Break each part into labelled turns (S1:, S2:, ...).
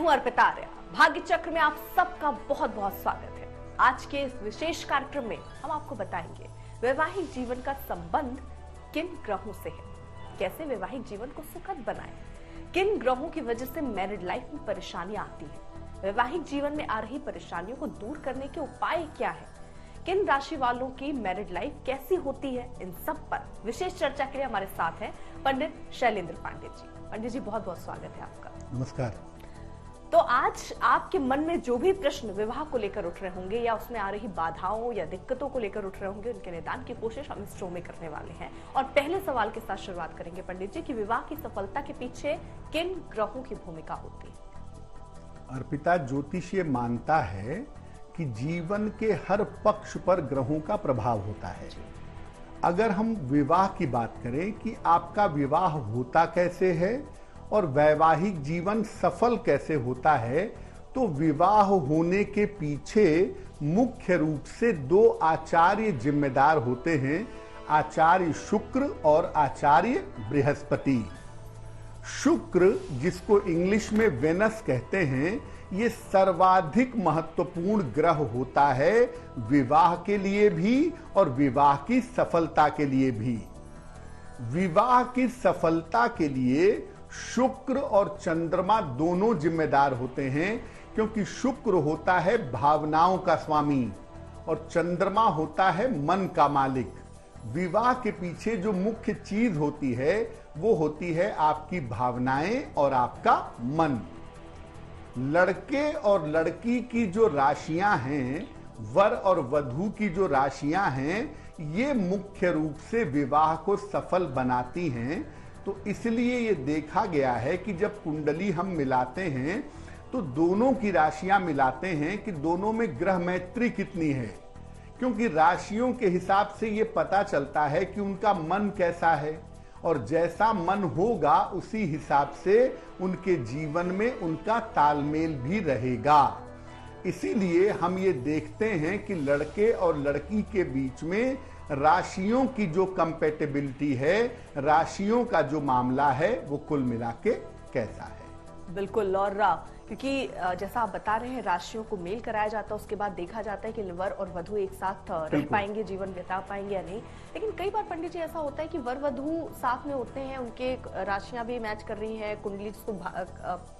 S1: हूं अर्पिता आर्या। भाग्य चक्र में आप सबका बहुत बहुत स्वागत है। आज के इस विशेष कार्यक्रम में हम आपको बताएंगे वैवाहिक जीवन का संबंध किन ग्रहों से है, कैसे वैवाहिक जीवन को सुखद बनाएं, किन ग्रहों की वजह से मैरिड लाइफ में परेशानियां आती हैं, वैवाहिक जीवन में आ रही परेशानियों को दूर करने के उपाय क्या है, किन राशि वालों की मैरिड लाइफ कैसी होती है, इन सब पर विशेष चर्चा के लिए हमारे साथ हैं पंडित शैलेंद्र पांडे जी। पंडित जी बहुत बहुत स्वागत है आपका।
S2: नमस्कार।
S1: तो आज आपके मन में जो भी प्रश्न विवाह को लेकर उठ रहे होंगे या उसमें आ रही बाधाओं या दिक्कतों को लेकर उठ रहे होंगे, उनके निदान की कोशिश हम इस शो में करने वाले हैं। और पहले सवाल के साथ शुरुआत करेंगे पंडित जी कि विवाह की सफलता के पीछे किन ग्रहों की भूमिका होती है?
S2: अर्पिता, ज्योतिष ये मानता है कि जीवन के हर पक्ष पर ग्रहों का प्रभाव होता है। अगर हम विवाह की बात करें कि आपका विवाह होता कैसे है और वैवाहिक जीवन सफल कैसे होता है, तो विवाह होने के पीछे मुख्य रूप से दो आचार्य जिम्मेदार होते हैं, आचार्य शुक्र और आचार्य बृहस्पति। शुक्र, जिसको इंग्लिश में वेनस कहते हैं, ये सर्वाधिक महत्वपूर्ण ग्रह होता है विवाह के लिए भी और विवाह की सफलता के लिए भी। विवाह की सफलता के लिए शुक्र और चंद्रमा दोनों जिम्मेदार होते हैं, क्योंकि शुक्र होता है भावनाओं का स्वामी और चंद्रमा होता है मन का मालिक। विवाह के पीछे जो मुख्य चीज होती है वो होती है आपकी भावनाएं और आपका मन। लड़के और लड़की की जो राशियां हैं, वर और वधू की जो राशियां हैं, ये मुख्य रूप से विवाह को सफल बनाती हैं। तो इसलिए ये देखा गया है कि जब कुंडली हम मिलाते हैं तो दोनों की राशियां मिलाते हैं कि दोनों में ग्रह मैत्री कितनी है, क्योंकि राशियों के हिसाब से ये पता चलता है कि उनका मन कैसा है और जैसा मन होगा उसी हिसाब से उनके जीवन में उनका तालमेल भी रहेगा। इसीलिए हम ये देखते हैं कि लड़के और लड़की के बीच में राशियों की जो कंपैटिबिलिटी है, राशियों का जो मामला है, वो कुल मिला के कैसा है।
S1: बिल्कुल। और क्योंकि जैसा आप बता रहे हैं राशियों को मेल कराया जाता है, उसके बाद देखा जाता है कि वर और वधू एक साथ रह पाएंगे, जीवन बिता पाएंगे या नहीं। लेकिन कई बार पंडित जी ऐसा होता है कि वर वधू साथ में होते हैं, उनके राशियां भी मैच कर रही हैं, कुंडली जिसको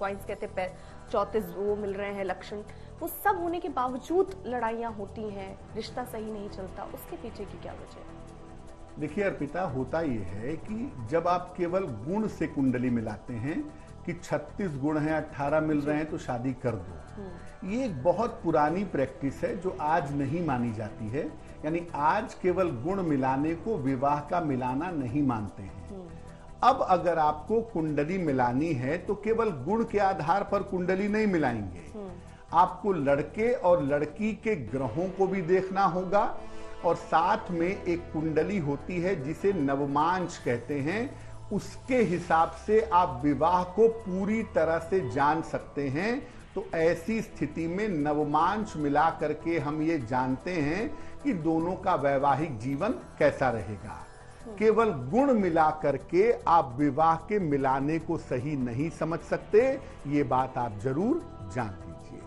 S1: पॉइंट्स कहते हैं 34 वो मिल रहे हैं लक्षण, वो सब होने के बावजूद लड़ाइयां होती हैं, रिश्ता सही नहीं चलता, उसके पीछे की क्या वजह है?
S2: देखिए अर्पिता, होता ये है कि जब आप केवल गुण से कुंडली मिलाते हैं कि 36 गुण हैं, 18 मिल रहे हैं तो शादी कर दो, ये एक बहुत पुरानी प्रैक्टिस है जो आज नहीं मानी जाती है। यानी आज केवल गुण मिलाने को विवाह का मिलाना नहीं मानते हैं। अब अगर आपको कुंडली मिलानी है तो केवल गुण के आधार पर कुंडली नहीं मिलाएंगे, आपको लड़के और लड़की के ग्रहों को भी देखना होगा और साथ में एक कुंडली होती है जिसे नवमांश कहते हैं, उसके हिसाब से आप विवाह को पूरी तरह से जान सकते हैं। तो ऐसी स्थिति में नवमांश मिला करके हम ये जानते हैं कि दोनों का वैवाहिक जीवन कैसा रहेगा। केवल गुण मिला करके आप विवाह के मिलाने को सही नहीं समझ सकते, ये बात आप जरूर जान लीजिए।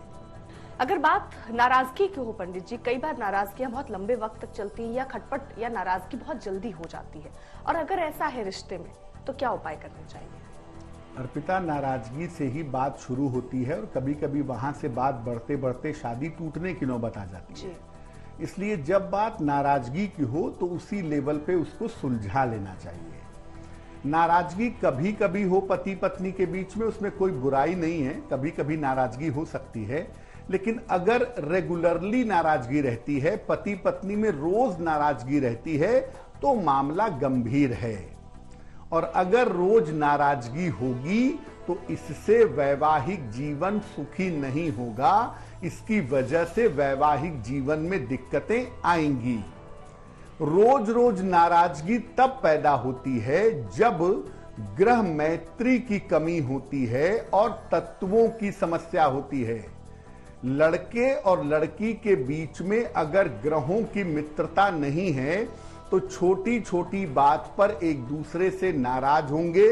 S1: अगर बात नाराजगी की हो पंडित जी, कई बार नाराजगियां बहुत लंबे वक्त तक चलती है या खटपट या नाराजगी बहुत जल्दी हो जाती है, और अगर ऐसा है रिश्ते में तो क्या उपाय करने चाहिए?
S2: अर्पिता, नाराजगी से ही बात शुरू होती है और कभी कभी वहां से बात बढ़ते बढ़ते शादी टूटने की नौबत आ जाती है। इसलिए जब बात नाराजगी की हो तो उसी लेवल पे उसको सुलझा लेना चाहिए। नाराजगी कभी कभी हो पति पत्नी के बीच में, उसमें कोई बुराई नहीं है, कभी कभी नाराजगी हो सकती है। लेकिन अगर रेगुलरली नाराजगी रहती है, पति पत्नी में रोज नाराजगी रहती है, तो मामला गंभीर है। और अगर रोज नाराजगी होगी तो इससे वैवाहिक जीवन सुखी नहीं होगा, इसकी वजह से वैवाहिक जीवन में दिक्कतें आएंगी। रोज रोज नाराजगी तब पैदा होती है जब ग्रह मैत्री की कमी होती है और तत्वों की समस्या होती है। लड़के और लड़की के बीच में अगर ग्रहों की मित्रता नहीं है तो छोटी छोटी बात पर एक दूसरे से नाराज होंगे,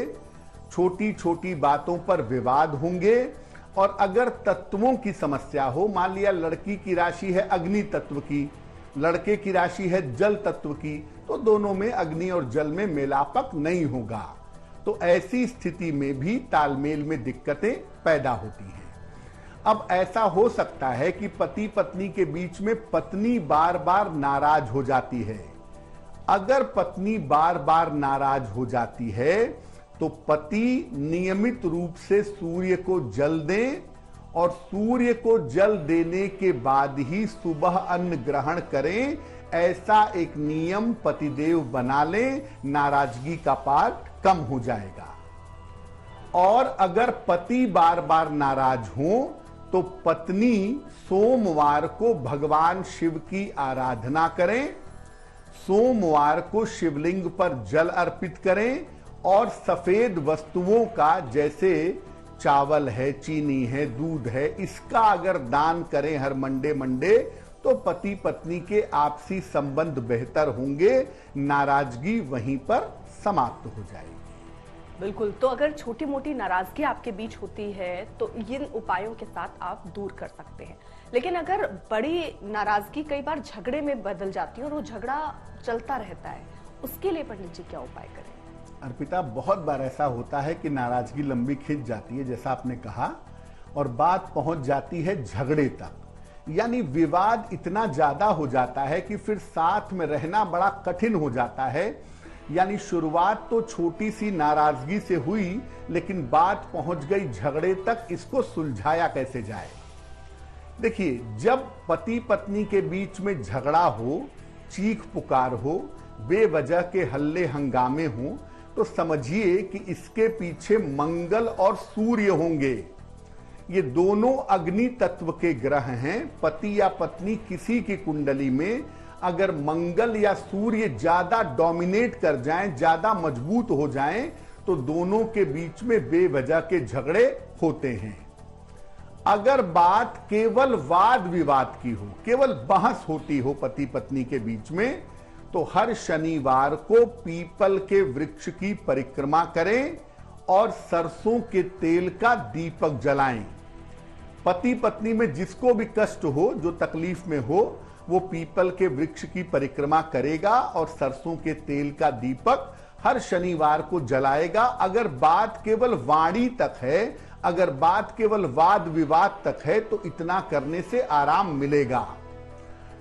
S2: छोटी छोटी बातों पर विवाद होंगे। और अगर तत्वों की समस्या हो, मान लिया लड़की की राशि है अग्नि तत्व की, लड़के की राशि है जल तत्व की, तो दोनों में अग्नि और जल में मेलापक नहीं होगा। तो ऐसी स्थिति में भी तालमेल में दिक्कतें पैदा होती हैं। अब ऐसा हो सकता है कि पति पत्नी के बीच में पत्नी बार बार नाराज हो जाती है। अगर पत्नी बार बार नाराज हो जाती है तो पति नियमित रूप से सूर्य को जल दें और सूर्य को जल देने के बाद ही सुबह अन्न ग्रहण करें, ऐसा एक नियम पतिदेव बना लें, नाराजगी का पाठ कम हो जाएगा। और अगर पति बार बार नाराज हो तो पत्नी सोमवार को भगवान शिव की आराधना करें, सोमवार को शिवलिंग पर जल अर्पित करें और सफेद वस्तुओं का, जैसे चावल है, चीनी है, दूध है, इसका अगर दान करें हर मंडे मंडे तो पति पत्नी के आपसी संबंध बेहतर होंगे, नाराजगी वहीं पर समाप्त हो जाएगी।
S1: बिल्कुल। तो अगर छोटी मोटी नाराजगी आपके बीच होती है तो इन उपायों के साथ आप दूर कर सकते हैं, लेकिन अगर बड़ी नाराजगी कई बार झगड़े में बदल जाती है और वो झगड़ा चलता रहता है, उसके लिए पंडित जी क्या उपाय करें?
S2: अर्पिता, बहुत बार ऐसा होता है कि नाराजगी लंबी खिंच जाती है, जैसा आपने कहा, और बात पहुंच जाती है झगड़े तक, यानी विवाद इतना ज्यादा हो जाता है कि फिर साथ में रहना बड़ा कठिन हो जाता है। यानी शुरुआत तो छोटी सी नाराजगी से हुई, लेकिन बात पहुंच गई झगड़े तक, इसको सुलझाया कैसे जाए? देखिए, जब पति पत्नी के बीच में झगड़ा हो, चीख पुकार हो, बेवजह के हल्ले हंगामे हो, तो समझिए कि इसके पीछे मंगल और सूर्य होंगे। ये दोनों अग्नि तत्व के ग्रह हैं। पति या पत्नी किसी की कुंडली में अगर मंगल या सूर्य ज्यादा डोमिनेट कर जाएं, ज्यादा मजबूत हो जाएं, तो दोनों के बीच में बेवजह के झगड़े होते हैं। अगर बात केवल वाद विवाद की हो, केवल बहस होती हो पति पत्नी के बीच में, तो हर शनिवार को पीपल के वृक्ष की परिक्रमा करें और सरसों के तेल का दीपक जलाएं। पति पत्नी में जिसको भी कष्ट हो, जो तकलीफ में हो, वो पीपल के वृक्ष की परिक्रमा करेगा और सरसों के तेल का दीपक हर शनिवार को जलाएगा। अगर बात केवल वाणी तक है, अगर बात केवल वाद विवाद तक है, तो इतना करने से आराम मिलेगा।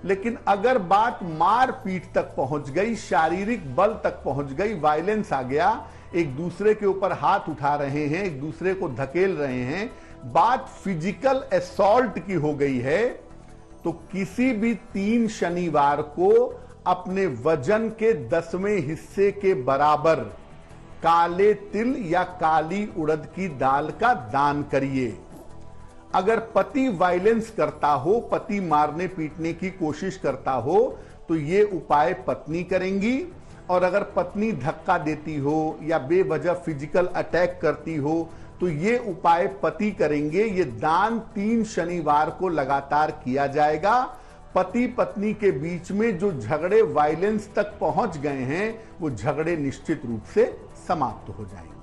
S2: लेकिन अगर बात मार पीट तक पहुंच गई, शारीरिक बल तक पहुंच गई, वायलेंस आ गया, एक दूसरे के ऊपर हाथ उठा रहे हैं, एक दूसरे को धकेल रहे हैं, बात फिजिकल असॉल्ट की हो गई है, तो किसी भी 3 शनिवार को अपने वजन के 10वें हिस्से के बराबर काले तिल या काली उड़द की दाल का दान करिए। अगर पति वायलेंस करता हो, पति मारने पीटने की कोशिश करता हो, तो ये उपाय पत्नी करेंगी। और अगर पत्नी धक्का देती हो या बेवजह फिजिकल अटैक करती हो, तो ये उपाय पति करेंगे। ये दान 3 शनिवार को लगातार किया जाएगा। पति पत्नी के बीच में जो झगड़े वायलेंस तक पहुंच गए हैं, वो झगड़े निश्चित रूप से समाप्त हो जाएंगे।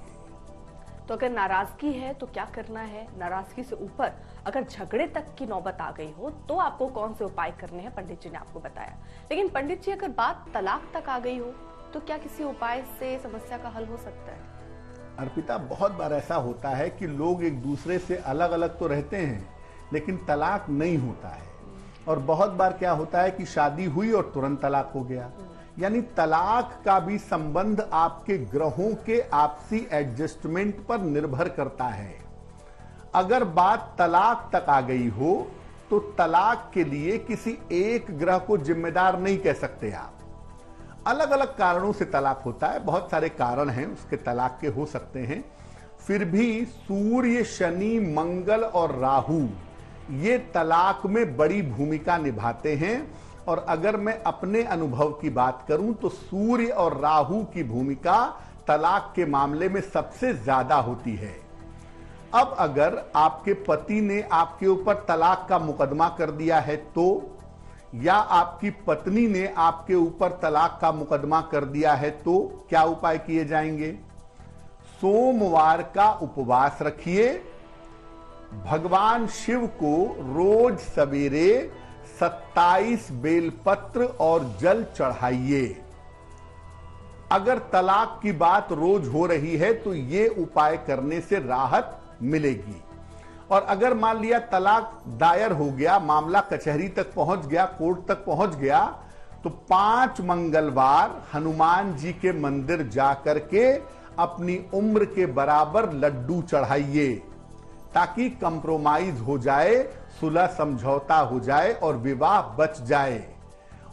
S1: तो अगर नाराजगी है तो क्या करना है? नाराजगी से ऊपर अगर झगड़े तक की नौबत आ गई हो तो आपको कौन से उपाय करने हैं, पंडित जी ने आपको बताया। लेकिन पंडित जी, अगर बात तलाक तक आ गई हो तो क्या किसी उपाय से समस्या का हल हो सकता है?
S2: अर्पिता, बहुत बार ऐसा होता है कि लोग एक दूसरे से अलग अलग तो रहते हैं, लेकिन तलाक नहीं होता है। और बहुत बार क्या होता है कि शादी हुई और तुरंत तलाक हो गया। यानी तलाक का भी संबंध आपके ग्रहों के आपसी एडजस्टमेंट पर निर्भर करता है। अगर बात तलाक तक आ गई हो तो तलाक के लिए किसी एक ग्रह को जिम्मेदार नहीं कह सकते आप। अलग अलग कारणों से तलाक होता है, बहुत सारे कारण हैं उसके तलाक के हो सकते हैं। फिर भी सूर्य, शनि, मंगल और राहु ये तलाक में बड़ी भूमिका निभाते हैं। और अगर मैं अपने अनुभव की बात करूं तो सूर्य और राहु की भूमिका तलाक के मामले में सबसे ज्यादा होती है। अब अगर आपके पति ने आपके ऊपर तलाक का मुकदमा कर दिया है तो, या आपकी पत्नी ने आपके ऊपर तलाक का मुकदमा कर दिया है तो क्या उपाय किए जाएंगे? सोमवार का उपवास रखिए, भगवान शिव को रोज सवेरे 27 बेलपत्र और जल चढ़ाइए। अगर तलाक की बात रोज हो रही है तो ये उपाय करने से राहत मिलेगी। और अगर मान लिया तलाक दायर हो गया, मामला कचहरी तक पहुंच गया, कोर्ट तक पहुंच गया, तो 5 मंगलवार हनुमान जी के मंदिर जाकर के अपनी उम्र के बराबर लड्डू चढ़ाइए, ताकि कंप्रोमाइज हो जाए, सुलह समझौता हो जाए और विवाह बच जाए।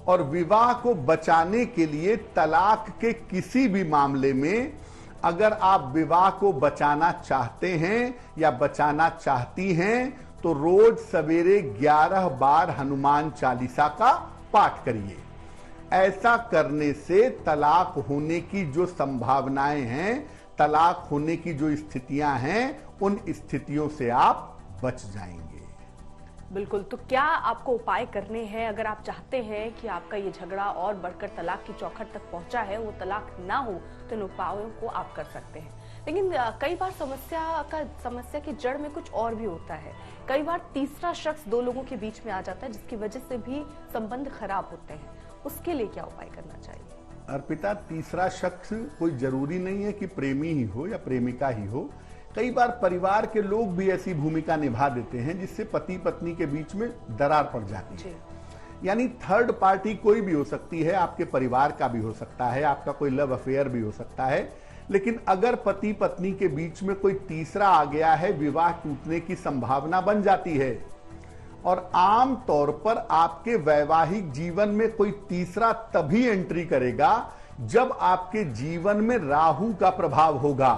S2: और विवाह को बचाने के लिए तलाक के किसी भी मामले में अगर आप विवाह को बचाना चाहते हैं या बचाना चाहती हैं तो रोज सवेरे 11 बार हनुमान चालीसा का पाठ करिए। ऐसा करने से तलाक होने की जो संभावनाएं हैं, तलाक होने की जो स्थितियां हैं, उन स्थितियों से आप बच जाएंगे।
S1: बिल्कुल। तो क्या आपको उपाय करने हैं अगर आप चाहते हैं कि आपका ये झगड़ा और बढ़कर तलाक की चौखट तक पहुंचा है, वो तलाक ना हो, तो इन उपायों को आप कर सकते हैं। लेकिन कई बार समस्या की जड़ में कुछ और भी होता है। कई बार तीसरा शख्स 2 लोगों के बीच में आ जाता है, जिसकी वजह से भी संबंध खराब होते हैं। उसके लिए क्या उपाय करना चाहिए?
S2: अर्पिता, तीसरा शख्स कोई जरूरी नहीं है कि प्रेमी ही हो या प्रेमिका ही हो। कई बार परिवार के लोग भी ऐसी भूमिका निभा देते हैं जिससे पति पत्नी के बीच में दरार पड़ जाती है। यानी थर्ड पार्टी कोई भी हो सकती है, आपके परिवार का भी हो सकता है, आपका कोई लव अफेयर भी हो सकता है। लेकिन अगर पति पत्नी के बीच में कोई तीसरा आ गया है, विवाह टूटने की संभावना बन जाती है। और आम तौर पर आपके वैवाहिक जीवन में कोई तीसरा तभी एंट्री करेगा जब आपके जीवन में राहु का प्रभाव होगा।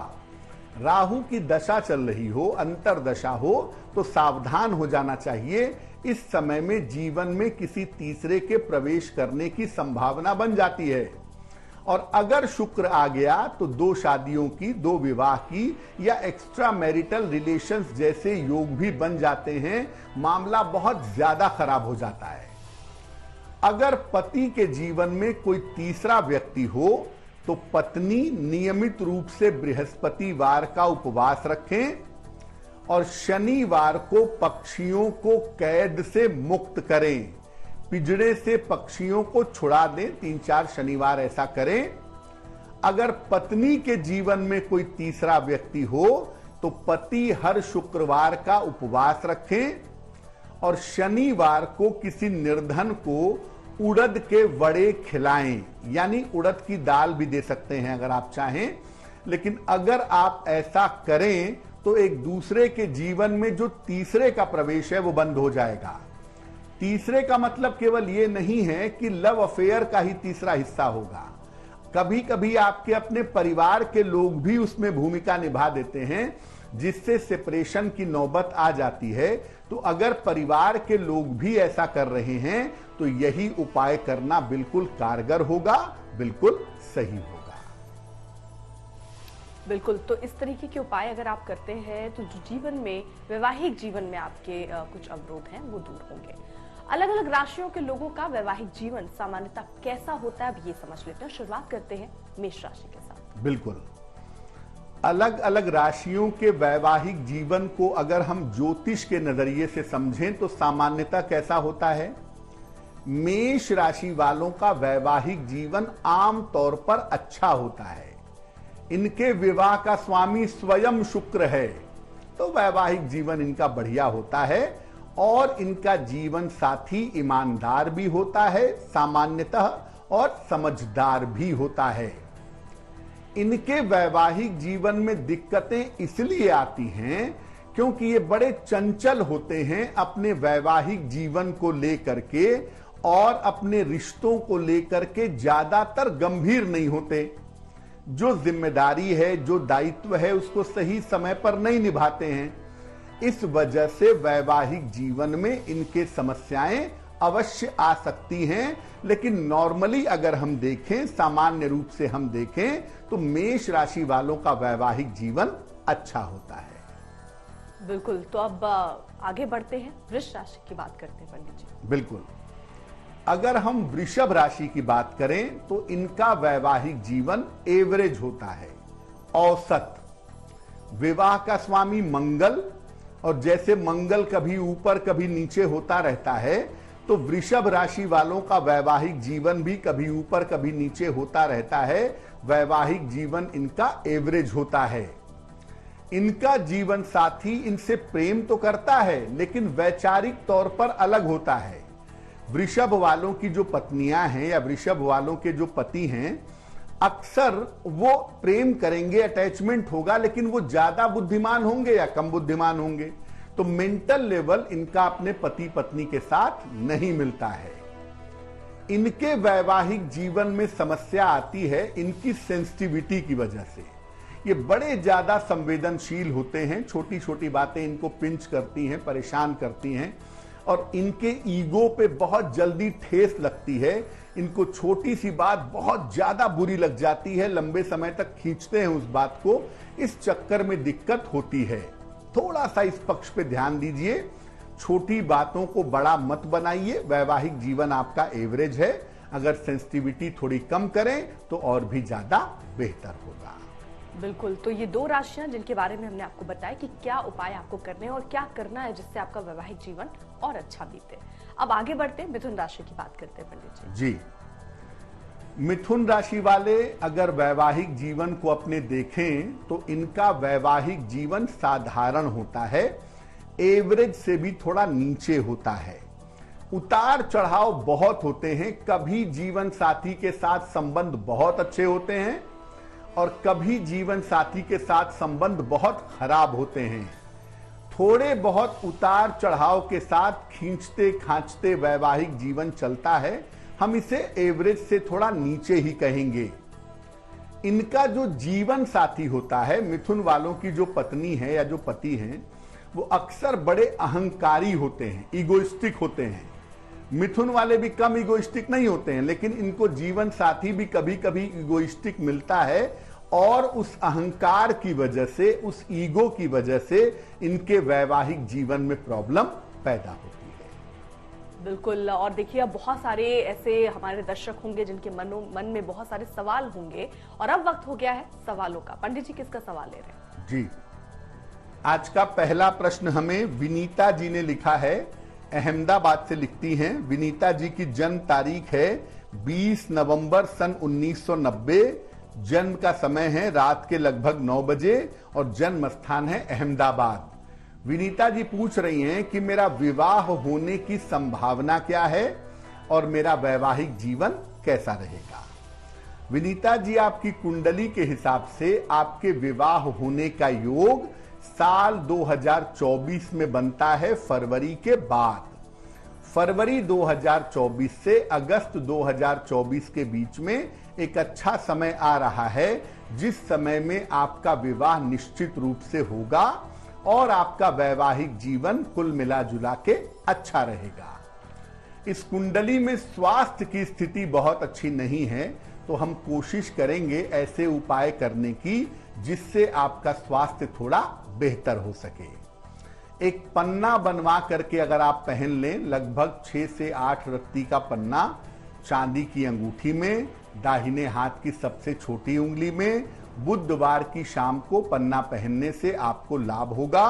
S2: राहु की दशा चल रही हो, अंतरदशा हो, तो सावधान हो जाना चाहिए। इस समय में जीवन में किसी तीसरे के प्रवेश करने की संभावना बन जाती है। और अगर शुक्र आ गया तो 2 शादियों की, 2 विवाह की या एक्स्ट्रा मैरिटल रिलेशंस जैसे योग भी बन जाते हैं। मामला बहुत ज्यादा खराब हो जाता है। अगर पति के जीवन में कोई तीसरा व्यक्ति हो तो पत्नी नियमित रूप से बृहस्पतिवार का उपवास रखें और शनिवार को पक्षियों को कैद से मुक्त करें, पिंजड़े से पक्षियों को छुड़ा दें। 3-4 शनिवार ऐसा करें। अगर पत्नी के जीवन में कोई तीसरा व्यक्ति हो तो पति हर शुक्रवार का उपवास रखें और शनिवार को किसी निर्धन को उड़द के वड़े खिलाएं। यानी उड़द की दाल भी दे सकते हैं अगर आप चाहें। लेकिन अगर आप ऐसा करें तो एक दूसरे के जीवन में जो तीसरे का प्रवेश है वो बंद हो जाएगा। तीसरे का मतलब केवल ये नहीं है कि लव अफेयर का ही तीसरा हिस्सा होगा। कभी कभी आपके अपने परिवार के लोग भी उसमें भूमिका निभा देते हैं, जिससे सेपरेशन की नौबत आ जाती है। तो अगर परिवार के लोग भी ऐसा कर रहे हैं तो यही उपाय करना बिल्कुल कारगर होगा, बिल्कुल सही होगा।
S1: बिल्कुल। तो इस तरीके के उपाय अगर आप करते हैं तो जो जीवन में, वैवाहिक जीवन में आपके कुछ अवरोध हैं वो दूर होंगे। अलग अलग राशियों के लोगों का वैवाहिक जीवन सामान्यतः कैसा होता है, अब ये समझ लेते हैं। शुरुआत करते हैं मेष राशि के साथ।
S2: बिल्कुल। अलग अलग राशियों के वैवाहिक जीवन को अगर हम ज्योतिष के नजरिए से समझें तो सामान्यतः कैसा होता है? मेष राशि वालों का वैवाहिक जीवन आम तौर पर अच्छा होता है। इनके विवाह का स्वामी स्वयं शुक्र है, तो वैवाहिक जीवन इनका बढ़िया होता है। और इनका जीवन साथी ईमानदार भी होता है सामान्यतः, और समझदार भी होता है। इनके वैवाहिक जीवन में दिक्कतें इसलिए आती हैं क्योंकि ये बड़े चंचल होते हैं अपने वैवाहिक जीवन को लेकर के, और अपने रिश्तों को लेकर के ज्यादातर गंभीर नहीं होते। जो जिम्मेदारी है, जो दायित्व है, उसको सही समय पर नहीं निभाते हैं। इस वजह से वैवाहिक जीवन में इनके समस्याएं अवश्य आ सकती हैं। लेकिन नॉर्मली अगर हम देखें, सामान्य रूप से हम देखें, तो मेष राशि वालों का वैवाहिक जीवन अच्छा होता है।
S1: बिल्कुल। तो अब आगे बढ़ते हैं, वृष राशि की बात करते हैं पंडित जी।
S2: बिल्कुल। अगर हम वृषभ राशि की बात करें तो इनका वैवाहिक जीवन एवरेज होता है, औसत। विवाह का स्वामी मंगल और जैसे मंगल कभी ऊपर कभी नीचे होता रहता है, तो वृषभ राशि वालों का वैवाहिक जीवन भी कभी ऊपर कभी नीचे होता रहता है। वैवाहिक जीवन इनका एवरेज होता है। इनका जीवन साथी इनसे प्रेम तो करता है, लेकिन वैचारिक तौर पर अलग होता है। वृषभ वालों की जो पत्नियां हैं या वृषभ वालों के जो पति हैं, अक्सर वो प्रेम करेंगे, अटैचमेंट होगा, लेकिन वो ज्यादा बुद्धिमान होंगे या कम बुद्धिमान होंगे। तो मेंटल लेवल इनका अपने पति पत्नी के साथ नहीं मिलता है। इनके वैवाहिक जीवन में समस्या आती है इनकी सेंसिटिविटी की वजह से। ये बड़े ज्यादा संवेदनशील होते हैं, छोटी छोटी बातें इनको पिंच करती हैं, परेशान करती हैं, और इनके ईगो पे बहुत जल्दी ठेस लगती है। इनको छोटी सी बात बहुत ज्यादा बुरी लग जाती है, लंबे समय तक खींचते हैं उस बात को, इस चक्कर में दिक्कत होती है। थोड़ा सा इस पक्ष पे ध्यान दीजिए, छोटी बातों को बड़ा मत बनाइए। वैवाहिक जीवन आपका एवरेज है, अगर सेंसिटिविटी थोड़ी कम करें तो और भी ज्यादा बेहतर होगा।
S1: बिल्कुल, तो ये दो राशियां जिनके बारे में हमने आपको बताया कि क्या उपाय आपको करने हैं और क्या करना है जिससे आपका वैवाहिक जीवन और अच्छा बीते। अब आगे बढ़ते मिथुन राशि की बात करते हैं पंडित जी।
S2: मिथुन राशि वाले अगर वैवाहिक जीवन को अपने देखें तो इनका वैवाहिक जीवन साधारण होता है, एवरेज से भी थोड़ा नीचे होता है। उतार चढ़ाव बहुत होते हैं, कभी जीवन साथी के साथ संबंध बहुत अच्छे होते हैं और कभी जीवन साथी के साथ संबंध बहुत खराब होते हैं। थोड़े बहुत उतार चढ़ाव के साथ खींचते खांचते वैवाहिक जीवन चलता है, हम इसे एवरेज से थोड़ा नीचे ही कहेंगे। इनका जो जीवन साथी होता है, मिथुन वालों की जो पत्नी है या जो पति हैं, वो अक्सर बड़े अहंकारी होते हैं, इगोइस्टिक होते हैं। मिथुन वाले भी कम इगोइस्टिक नहीं होते हैं, लेकिन इनको जीवन साथी भी कभी कभी इगोइस्टिक मिलता है, और उस अहंकार की वजह से, उस ईगो की वजह से इनके वैवाहिक जीवन में प्रॉब्लम पैदा होती है।
S1: बिल्कुल, और देखिए अब बहुत सारे ऐसे हमारे दर्शक होंगे जिनके मन में बहुत सारे सवाल होंगे, और अब वक्त हो गया है सवालों का। पंडित जी किसका सवाल ले रहे हैं?
S2: जी, आज का पहला प्रश्न हमें विनीता जी ने लिखा है, अहमदाबाद से लिखती हैं। विनीता जी की जन्म तारीख है 20 नवंबर सन 1990, जन्म का समय है रात के लगभग 9 बजे और जन्म स्थान है अहमदाबाद। विनीता जी पूछ रही हैं कि मेरा विवाह होने की संभावना क्या है और मेरा वैवाहिक जीवन कैसा रहेगा। विनीता जी, आपकी कुंडली के हिसाब से आपके विवाह होने का योग साल 2024 में बनता है, फरवरी के बाद। फरवरी 2024 से अगस्त 2024 के बीच में एक अच्छा समय आ रहा है, जिस समय में आपका विवाह निश्चित रूप से होगा और आपका वैवाहिक जीवन कुल मिला जुला के अच्छा रहेगा। इस कुंडली में स्वास्थ्य की स्थिति बहुत अच्छी नहीं है, तो हम कोशिश करेंगे ऐसे उपाय करने की जिससे आपका स्वास्थ्य थोड़ा बेहतर हो सके। एक पन्ना बनवा करके अगर आप पहन लें, लगभग 6 से 8 रत्ती का पन्ना, चांदी की अंगूठी में, दाहिने हाथ की सबसे छोटी उंगली में, बुधवार की शाम को पन्ना पहनने से आपको लाभ होगा।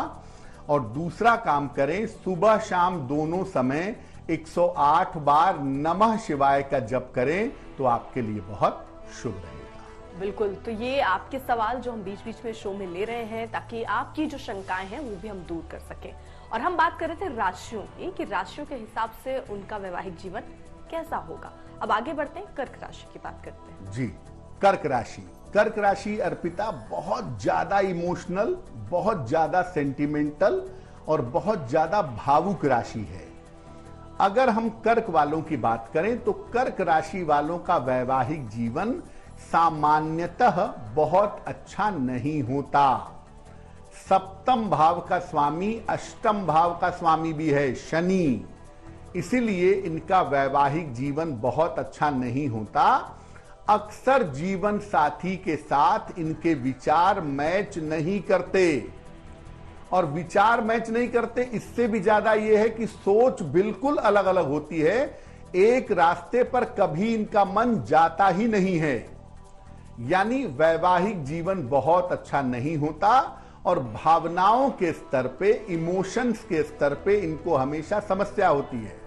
S2: और दूसरा काम करें, सुबह शाम दोनों समय 108 बार नमः शिवाय का जप करें तो आपके लिए बहुत शुभ रहेगा।
S1: बिल्कुल, तो ये आपके सवाल जो हम बीच बीच में शो में ले रहे हैं ताकि आपकी जो शंकाएं हैं वो भी हम दूर कर सकें। और हम बात कर रहे थे राशियों की कि राशियों के हिसाब से उनका वैवाहिक जीवन कैसा होगा। अब आगे बढ़ते हैं, कर्क राशि की बात करते हैं।
S2: जी, कर्क राशि। कर्क राशि अर्पिता बहुत ज्यादा इमोशनल, बहुत ज्यादा सेंटिमेंटल और बहुत ज्यादा भावुक राशि है। अगर हम कर्क वालों की बात करें तो कर्क राशि वालों का वैवाहिक जीवन सामान्यतः बहुत अच्छा नहीं होता। सप्तम भाव का स्वामी अष्टम भाव का स्वामी भी है शनि, इसीलिए इनका वैवाहिक जीवन बहुत अच्छा नहीं होता। अक्सर जीवन साथी के साथ इनके विचार मैच नहीं करते, और विचार मैच नहीं करते, इससे भी ज्यादा यह है कि सोच बिल्कुल अलग अलग होती है। एक रास्ते पर कभी इनका मन जाता ही नहीं है, यानी वैवाहिक जीवन बहुत अच्छा नहीं होता। और भावनाओं के स्तर पे, इमोशंस के स्तर पे इनको हमेशा समस्या होती है।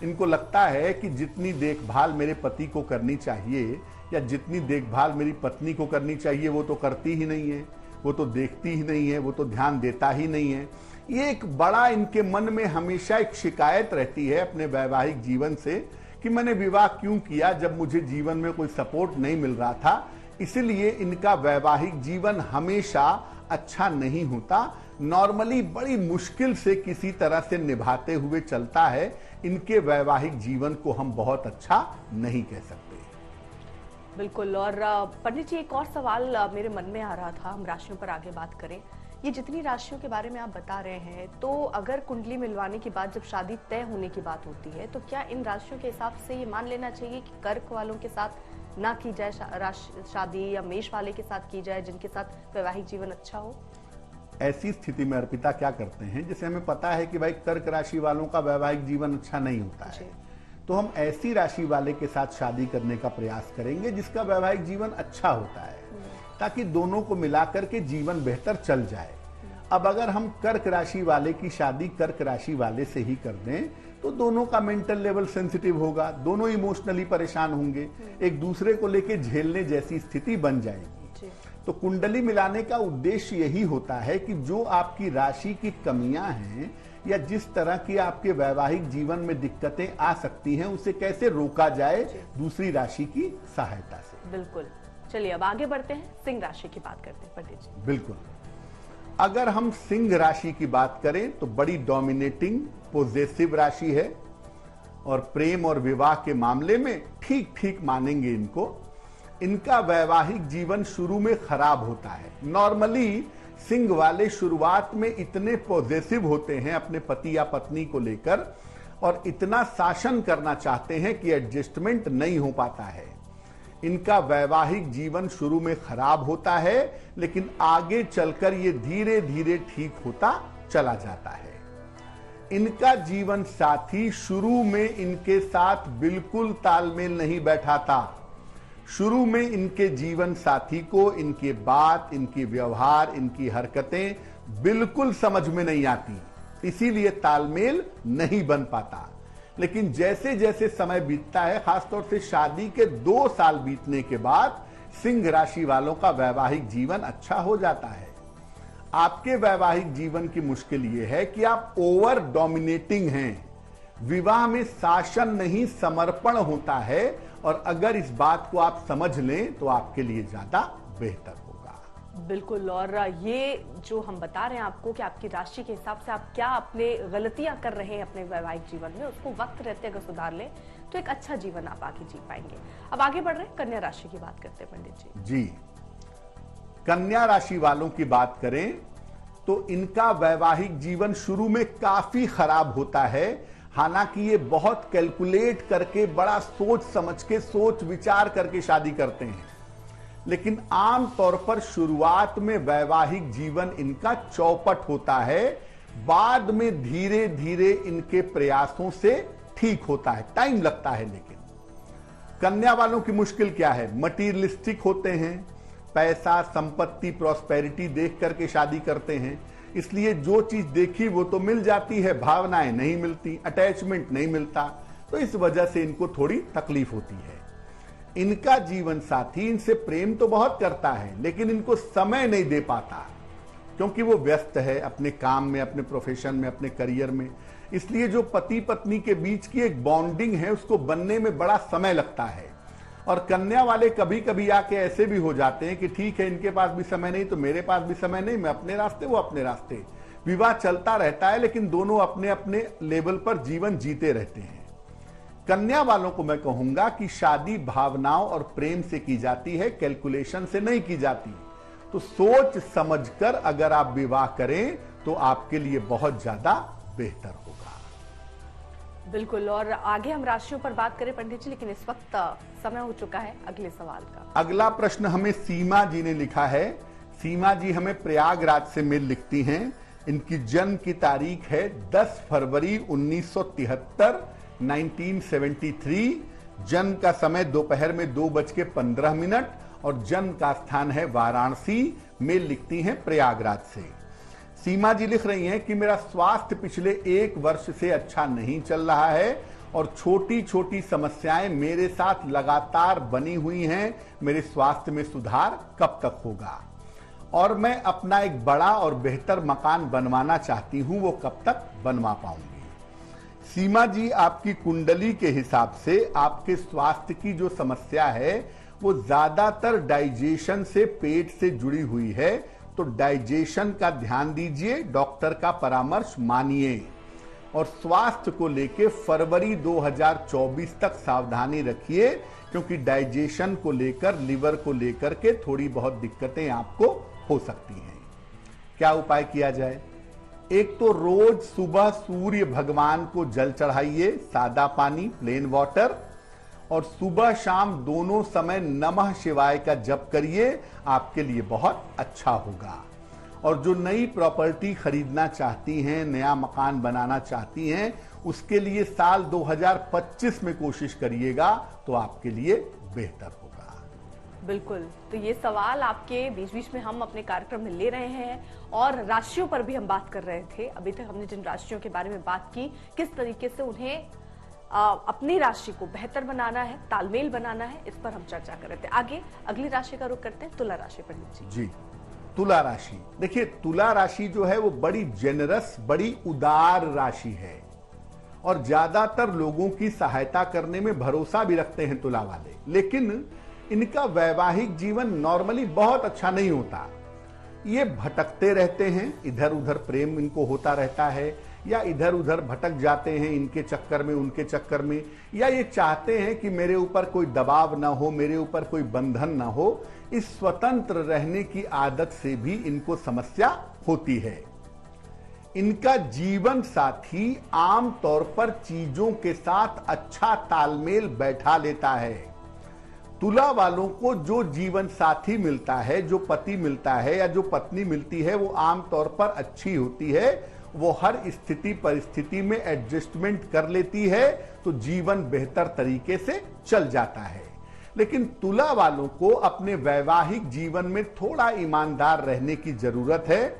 S2: इनको लगता है कि जितनी देखभाल मेरे पति को करनी चाहिए या जितनी देखभाल मेरी पत्नी को करनी चाहिए वो तो करती ही नहीं है, वो तो देखती ही नहीं है, वो तो ध्यान देता ही नहीं है। ये एक बड़ा इनके मन में हमेशा एक शिकायत रहती है अपने वैवाहिक जीवन से कि मैंने विवाह क्यों किया जब मुझे जीवन में कोई सपोर्ट नहीं मिल रहा था। इसलिए इनका वैवाहिक जीवन हमेशा अच्छा नहीं होता, नॉर्मली बड़ी मुश्किल से किसी तरह से निभाते हुए चलता है। इनके वैवाहिक जीवन को हम बहुत अच्छा नहीं कह सकते।
S1: बिल्कुल। और पंडित जी, एक और सवाल मेरे मन में आ रहा था, हम राशियों पर आगे बात करें। ये जितनी राशियों के बारे में आप बता रहे हैं, तो अगर कुंडली मिलवाने के बाद जब शादी तय होने की बात होती है, तो क्या इन राशियों के हिसाब से ये मान लेना चाहिए कि कर्क वालों के साथ ना की जाए शादी, या मेष वाले के साथ की जाए जिनके साथ वैवाहिक जीवन अच्छा हो?
S2: ऐसी स्थिति में अर्पिता क्या करते हैं, जैसे हमें पता है कि भाई कर्क राशि वालों का वैवाहिक जीवन अच्छा नहीं होता है, तो हम ऐसी राशि वाले के साथ शादी करने का प्रयास करेंगे जिसका वैवाहिक जीवन अच्छा होता है, ताकि दोनों को मिलाकर के जीवन बेहतर चल जाए। अब अगर हम कर्क राशि वाले की शादी कर्क राशि वाले से ही कर दें तो दोनों का मेंटल लेवल सेंसिटिव होगा, दोनों इमोशनली परेशान होंगे, एक दूसरे को लेके झेलने जैसी स्थिति बन जाएगी। तो कुंडली मिलाने का उद्देश्य यही होता है कि जो आपकी राशि की कमियां हैं या जिस तरह की आपके वैवाहिक जीवन में दिक्कतें आ सकती हैं, उसे कैसे रोका जाए दूसरी राशि की सहायता से।
S1: बिल्कुल। चलिए अब आगे बढ़ते हैं, सिंह राशि की बात करते हैं पंडित जी।
S2: बिल्कुल। अगर हम सिंह राशि की बात करें तो बड़ी डोमिनेटिंग, पॉजिटिव राशि है और प्रेम और विवाह के मामले में ठीक ठीक मानेंगे इनको। इनका वैवाहिक जीवन शुरू में खराब होता है। नॉर्मली सिंह वाले शुरुआत में इतने पॉजिटिव होते हैं अपने पति या पत्नी को लेकर और इतना शासन करना चाहते हैं कि एडजस्टमेंट नहीं हो पाता है। इनका वैवाहिक जीवन शुरू में खराब होता है, लेकिन आगे चलकर ये धीरे धीरे ठीक होता चला जाता है। इनका जीवन साथी शुरू में इनके साथ बिल्कुल तालमेल नहीं बैठा था। शुरू में इनके जीवन साथी को इनके बात, इनकी व्यवहार, इनकी हरकतें बिल्कुल समझ में नहीं आती, इसीलिए तालमेल नहीं बन पाता। लेकिन जैसे जैसे समय बीतता है, खासतौर से शादी के 2 साल बीतने के बाद सिंह राशि वालों का वैवाहिक जीवन अच्छा हो जाता है। आपके वैवाहिक जीवन की मुश्किल यह है कि आप ओवर डोमिनेटिंग हैं। विवाह में शासन नहीं, समर्पण होता है, और अगर इस बात को आप समझ लें तो आपके लिए ज्यादा बेहतर होगा।
S1: बिल्कुल। और ये जो हम बता रहे हैं आपको कि आपकी राशि के हिसाब से आप क्या अपने गलतियां कर रहे हैं अपने वैवाहिक जीवन में, उसको वक्त रहते अगर सुधार लें तो एक अच्छा जीवन आप आगे जी पाएंगे। अब आगे बढ़ रहे हैं, कन्या राशि की बात करते हैं पंडित जी।
S2: कन्या राशि वालों की बात करें तो इनका वैवाहिक जीवन शुरू में काफी खराब होता है। हालांकि ये बहुत कैलकुलेट करके, बड़ा सोच समझ के, सोच विचार करके शादी करते हैं, लेकिन आम तौर पर शुरुआत में वैवाहिक जीवन इनका चौपट होता है। बाद में धीरे धीरे इनके प्रयासों से ठीक होता है, टाइम लगता है। लेकिन कन्या वालों की मुश्किल क्या है? मटीरियलिस्टिक होते हैं, पैसा, संपत्ति, प्रॉस्पेरिटी देख करके शादी करते हैं, इसलिए जो चीज देखी वो तो मिल जाती है, भावनाएं नहीं मिलती, अटैचमेंट नहीं मिलता, तो इस वजह से इनको थोड़ी तकलीफ होती है। इनका जीवन साथी इनसे प्रेम तो बहुत करता है, लेकिन इनको समय नहीं दे पाता, क्योंकि वो व्यस्त है अपने काम में, अपने प्रोफेशन में, अपने करियर में। इसलिए जो पति पत्नी के बीच की एक बॉन्डिंग है उसको बनने में बड़ा समय लगता है। और कन्या वाले कभी कभी आके ऐसे भी हो जाते हैं कि ठीक है, इनके पास भी समय नहीं तो मेरे पास भी समय नहीं, मैं अपने रास्ते, वो अपने रास्ते। विवाह चलता रहता है, लेकिन दोनों अपने अपने लेवल पर जीवन जीते रहते हैं। कन्या वालों को मैं कहूंगा कि शादी भावनाओं और प्रेम से की जाती है, कैलकुलेशन से नहीं की जाती। तो सोच समझकर अगर आप विवाह करें तो आपके लिए बहुत ज्यादा बेहतर होगा।
S1: बिल्कुल। और आगे हम राशियों पर बात करें पंडित जी, लेकिन इस वक्त समय हो चुका है अगले सवाल का।
S2: अगला प्रश्न हमें सीमा जी ने लिखा है। सीमा जी हमें प्रयागराज से मेल लिखती हैं। इनकी जन्म की तारीख है 10 फरवरी 1973, 1973। जन्म का समय दोपहर में 2:15 और जन्म का स्थान है वाराणसी। मेल लिखती हैं प्रयागराज से। सीमा जी लिख रही हैं कि मेरा स्वास्थ्य पिछले 1 वर्ष से अच्छा नहीं चल रहा है और छोटी छोटी समस्याएं मेरे साथ लगातार बनी हुई हैं। मेरे स्वास्थ्य में सुधार कब तक होगा? और मैं अपना एक बड़ा और बेहतर मकान बनवाना चाहती हूं, वो कब तक बनवा पाऊंगी? सीमा जी, आपकी कुंडली के हिसाब से आपके स्वास्थ्य की जो समस्या है वो ज्यादातर डाइजेशन से, पेट से जुड़ी हुई है। तो डाइजेशन का ध्यान दीजिए, डॉक्टर का परामर्श मानिए और स्वास्थ्य को लेके फरवरी 2024 तक सावधानी रखिए, क्योंकि डाइजेशन को लेकर, लिवर को लेकर के थोड़ी बहुत दिक्कतें आपको हो सकती हैं। क्या उपाय किया जाए? एक तो रोज सुबह सूर्य भगवान को जल चढ़ाइए, सादा पानी, प्लेन वाटर, और सुबह शाम दोनों समय नमः शिवाय का जप करिए, आपके लिए बहुत अच्छा होगा। और जो नई प्रॉपर्टी खरीदना चाहती हैं, नया मकान बनाना चाहती हैं, उसके लिए साल 2025 में कोशिश करिएगा, तो आपके लिए बेहतर होगा।
S1: बिल्कुल, तो ये सवाल आपके बीच बीच में हम अपने कार्यक्रम में ले रहे हैं और राशियों पर भी हम बात कर रहे थे। अभी तक हमने जिन राशियों के बारे में बात की, किस तरीके से उन्हें अपनी राशि को बेहतर बनाना है, तालमेल बनाना है, इस पर हम चर्चा कर रहे थे। आगे अगली राशि का रुख करते हैं, तुला राशि पर।
S2: जी, तुला राशि। देखिए, तुला राशि जो है वो बड़ी जेनरस, बड़ी उदार राशि है और ज्यादातर लोगों की सहायता करने में भरोसा भी रखते हैं तुला वाले, लेकिन इनका वैवाहिक जीवन नॉर्मली बहुत अच्छा नहीं होता। ये भटकते रहते हैं, इधर उधर प्रेम इनको होता रहता है, या इधर उधर भटक जाते हैं इनके चक्कर में, उनके चक्कर में, या ये चाहते हैं कि मेरे ऊपर कोई दबाव ना हो, मेरे ऊपर कोई बंधन ना हो। इस स्वतंत्र रहने की आदत से भी इनको समस्या होती है। इनका जीवन साथी आम तौर पर चीजों के साथ अच्छा तालमेल बैठा लेता है। तुला वालों को जो जीवन साथी मिलता है, जो पति मिलता है या जो पत्नी मिलती है, वो आम तौर पर अच्छी होती है। वो हर स्थिति परिस्थिति में एडजस्टमेंट कर लेती है, तो जीवन बेहतर तरीके से चल जाता है। लेकिन तुला वालों को अपने वैवाहिक जीवन में थोड़ा ईमानदार रहने की जरूरत है।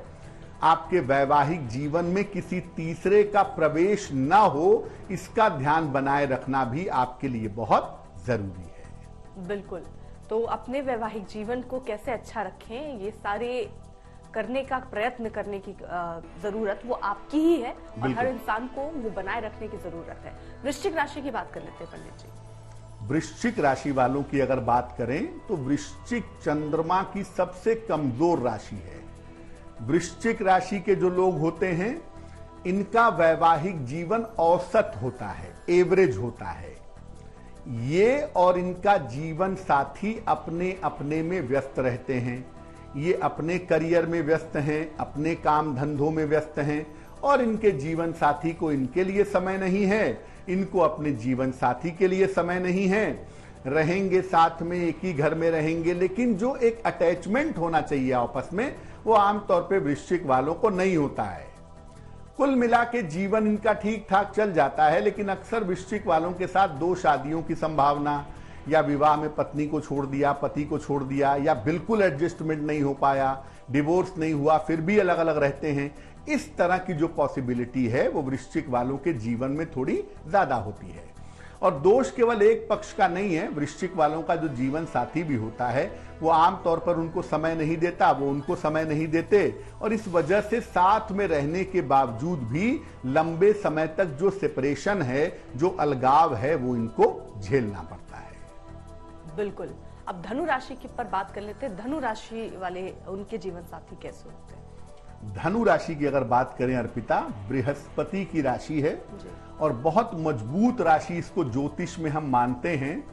S2: आपके वैवाहिक जीवन में किसी तीसरे का प्रवेश ना हो, इसका ध्यान बनाए रखना भी आपके लिए बहुत जरूरी है।
S1: बिल्कुल, तो अपने वैवाहिक जीवन को कैसे अच्छा रखें, ये सारे करने का प्रयत्न करने की जरूरत वो आपकी ही है और हर इंसान को वो बनाए रखने की जरूरत है। वृश्चिक राशि की बात कर लेते हैं पंडित जी।
S2: वृश्चिक राशि वालों की अगर बात करें तो वृश्चिक चंद्रमा की सबसे कमजोर राशि है। वृश्चिक राशि के जो लोग होते हैं, इनका वैवाहिक जीवन औसत होता है, एवरेज होता है। ये और इनका जीवन साथी अपने अपने में व्यस्त रहते हैं। ये अपने करियर में व्यस्त हैं, अपने काम धंधों में व्यस्त हैं और इनके जीवन साथी को इनके लिए समय नहीं है, इनको अपने जीवन साथी के लिए समय नहीं है। रहेंगे साथ में, एक ही घर में रहेंगे, लेकिन जो एक अटैचमेंट होना चाहिए आपस में, वो आमतौर पे वृश्चिक वालों को नहीं होता है। कुल मिला के जीवन इनका ठीक ठाक चल जाता है, लेकिन अक्सर वृश्चिक वालों के साथ 2 शादियों की संभावना, या विवाह में पत्नी को छोड़ दिया, पति को छोड़ दिया, या बिल्कुल एडजस्टमेंट नहीं हो पाया, डिवोर्स नहीं हुआ, फिर भी अलग अलग रहते हैं, इस तरह की जो पॉसिबिलिटी है वो वृश्चिक वालों के जीवन में थोड़ी ज्यादा होती है। और दोष केवल एक पक्ष का नहीं है, वृश्चिक वालों का जो जीवन साथी भी होता है वो आमतौर पर उनको समय नहीं देता, वो उनको समय नहीं देते, और इस वजह से साथ में रहने के बावजूद भी लंबे समय तक जो सेपरेशन है, जो अलगाव है, वो इनको झेलना पड़ता है।
S1: बिल्कुल, अब धनु राशि की पर बात कर लेते हैं। धनु राशि वाले, उनके जीवन साथी कैसे होते हैं?
S2: धनु राशि की अगर बात करें अर्पिता, बृहस्पति की राशि है और बहुत मजबूत राशि इसको ज्योतिष में हम मानते हैं।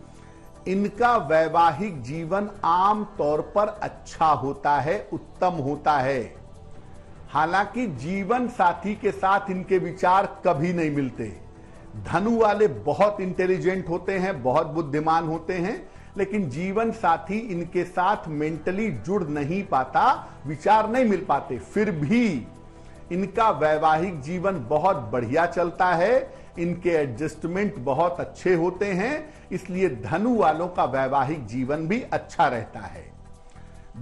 S2: इनका वैवाहिक जीवन आम तौर पर अच्छा होता है, उत्तम होता है। हालांकि जीवन साथी के साथ इनके विचार कभी नहीं मिलते। धनु वाले बहुत इंटेलिजेंट होते हैं, बहुत बुद्धिमान होते हैं, लेकिन जीवन साथी इनके साथ मेंटली जुड़ नहीं पाता, विचार नहीं मिल पाते। फिर भी इनका वैवाहिक जीवन बहुत बढ़िया चलता है, इनके एडजस्टमेंट बहुत अच्छे होते हैं, इसलिए धनु वालों का वैवाहिक जीवन भी अच्छा रहता है।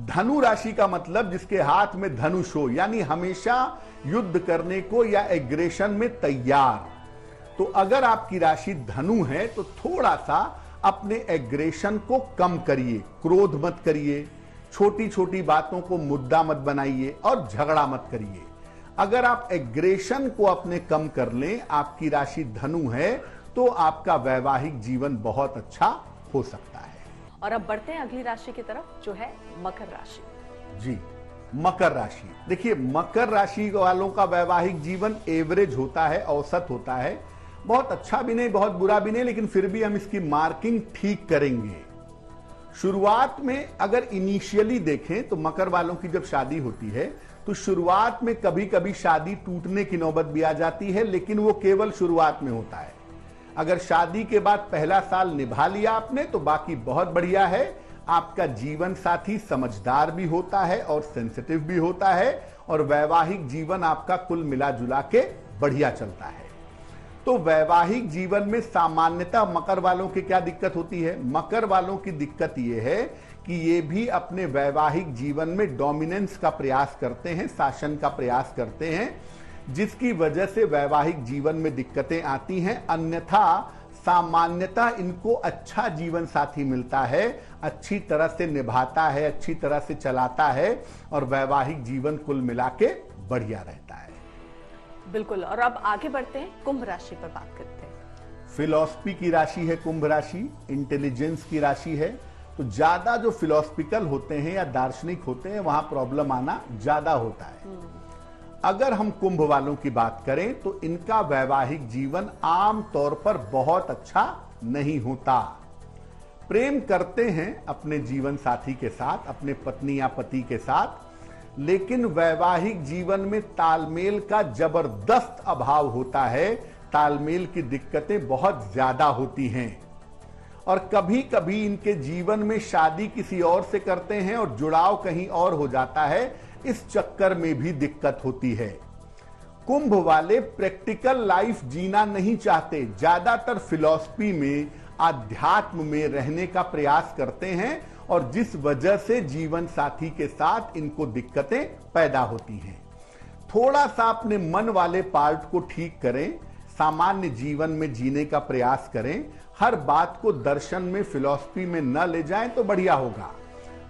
S2: धनु राशि का मतलब जिसके हाथ में धनुष हो, यानी हमेशा युद्ध करने को या एग्रेशन में तैयार। तो अगर आपकी राशि धनु है तो थोड़ा सा अपने एग्रेशन को कम करिए, क्रोध मत करिए, छोटी छोटी बातों को मुद्दा मत बनाइए और झगड़ा मत करिए। अगर आप एग्रेशन को अपने कम कर लें, आपकी राशि धनु है, तो आपका वैवाहिक जीवन बहुत अच्छा हो सकता है।
S1: और अब बढ़ते हैं अगली राशि की तरफ, जो है मकर राशि।
S2: जी, मकर राशि। देखिए, मकर राशि वालों का वैवाहिक जीवन एवरेज होता है, औसत होता है, बहुत अच्छा भी नहीं बहुत बुरा भी नहीं, लेकिन फिर भी हम इसकी मार्किंग ठीक करेंगे। शुरुआत में अगर इनिशियली देखें तो मकर वालों की जब शादी होती है तो शुरुआत में कभी कभी शादी टूटने की नौबत भी आ जाती है, लेकिन वो केवल शुरुआत में होता है। अगर शादी के बाद पहला साल निभा लिया आपने तो बाकी बहुत बढ़िया है। आपका जीवन साथी समझदार भी होता है और सेंसिटिव भी होता है, और वैवाहिक जीवन आपका कुल मिला जुला के बढ़िया चलता है। तो वैवाहिक जीवन में सामान्यतः मकर वालों की क्या दिक्कत होती है? मकर वालों की दिक्कत यह है कि ये भी अपने वैवाहिक जीवन में डोमिनेंस का प्रयास करते हैं, शासन का प्रयास करते हैं, जिसकी वजह से वैवाहिक जीवन में दिक्कतें आती हैं। अन्यथा सामान्यतः इनको अच्छा जीवन साथी मिलता है, अच्छी तरह से निभाता है, अच्छी तरह से चलाता है, और वैवाहिक जीवन कुल मिला के बढ़िया रहता है।
S1: बिल्कुल। और अब आगे बढ़ते हैं, कुंभ राशि पर बात करते हैं।
S2: फिलॉसफी की राशि है कुंभ राशि, इंटेलिजेंस की राशि है, तो ज्यादा जो फिलोसफिकल होते हैं या दार्शनिक होते हैं वहां प्रॉब्लम आना ज्यादा होता है। अगर हम कुंभ वालों की बात करें तो इनका वैवाहिक जीवन आम तौर पर बहुत अच्छा नहीं होता। प्रेम करते हैं अपने जीवन साथी के साथ, अपने पत्नी या पति के साथ, लेकिन वैवाहिक जीवन में तालमेल का जबरदस्त अभाव होता है। तालमेल की दिक्कतें बहुत ज्यादा होती हैं, और कभी कभी इनके जीवन में शादी किसी और से करते हैं और जुड़ाव कहीं और हो जाता है, इस चक्कर में भी दिक्कत होती है। कुंभ वाले प्रैक्टिकल लाइफ जीना नहीं चाहते, ज्यादातर फिलॉसफी में, आध्यात्म में रहने का प्रयास करते हैं, और जिस वजह से जीवन साथी के साथ इनको दिक्कतें पैदा होती हैं। थोड़ा सा अपने मन वाले पार्ट को ठीक करें, सामान्य जीवन में जीने का प्रयास करें, हर बात को दर्शन में, फिलॉसफी में न ले जाएं तो बढ़िया होगा।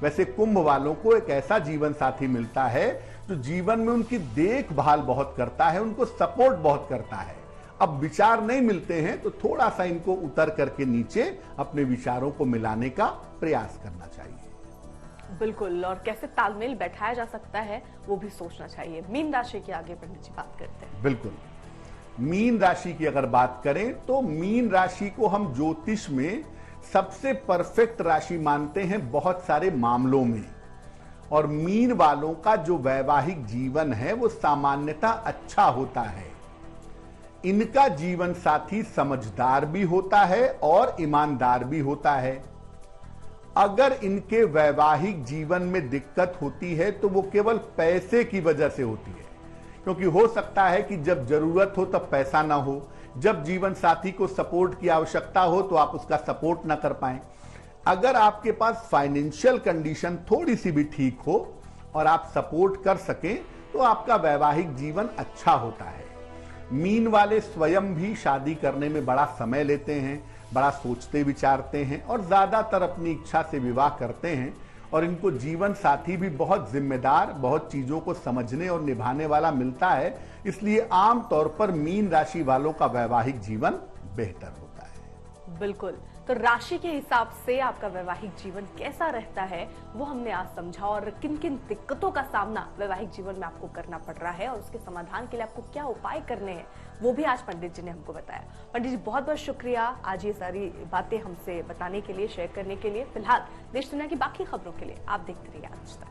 S2: वैसे कुंभ वालों को एक ऐसा जीवन साथी मिलता है जो जीवन में उनकी देखभाल बहुत करता है, उनको सपोर्ट बहुत करता है। अब विचार नहीं मिलते हैं तो थोड़ा सा इनको उतर करके नीचे अपने विचारों को मिलाने का प्रयास करना चाहिए।
S1: बिल्कुल। और कैसे तालमेल बैठाया जा सकता है वो भी सोचना चाहिए। मीन राशि की आगे पंडित जी बात करते हैं।
S2: बिल्कुल। मीन राशि की अगर बात करें तो मीन राशि को हम ज्योतिष में सबसे परफेक्ट राशि मानते हैं बहुत सारे मामलों में, और मीन वालों का जो वैवाहिक जीवन है वो सामान्यतः अच्छा होता है। इनका जीवन साथी समझदार भी होता है और ईमानदार भी होता है। अगर इनके वैवाहिक जीवन में दिक्कत होती है तो वो केवल पैसे की वजह से होती है, क्योंकि हो सकता है कि जब जरूरत हो तब पैसा ना हो, जब जीवन साथी को सपोर्ट की आवश्यकता हो तो आप उसका सपोर्ट ना कर पाए। अगर आपके पास फाइनेंशियल कंडीशन थोड़ी सी भी ठीक हो और आप सपोर्ट कर सकें तो आपका वैवाहिक जीवन अच्छा होता है। मीन वाले स्वयं भी शादी करने में बड़ा समय लेते हैं, बड़ा सोचते विचारते हैं, और ज्यादातर अपनी इच्छा से विवाह करते हैं, और इनको जीवन साथी भी बहुत जिम्मेदार, बहुत चीजों को समझने और निभाने वाला मिलता है। इसलिए आम तौर पर मीन राशि वालों का वैवाहिक जीवन बेहतर होता है।
S1: बिल्कुल। तो राशि के हिसाब से आपका वैवाहिक जीवन कैसा रहता है वो हमने आज समझा, और किन किन दिक्कतों का सामना वैवाहिक जीवन में आपको करना पड़ रहा है और उसके समाधान के लिए आपको क्या उपाय करने हैं वो भी आज पंडित जी ने हमको बताया। पंडित जी बहुत बहुत शुक्रिया आज ये सारी बातें हमसे बताने के लिए, शेयर करने के लिए। फिलहाल देश दुनिया की बाकी खबरों के लिए आप देखते रहिए आज तक।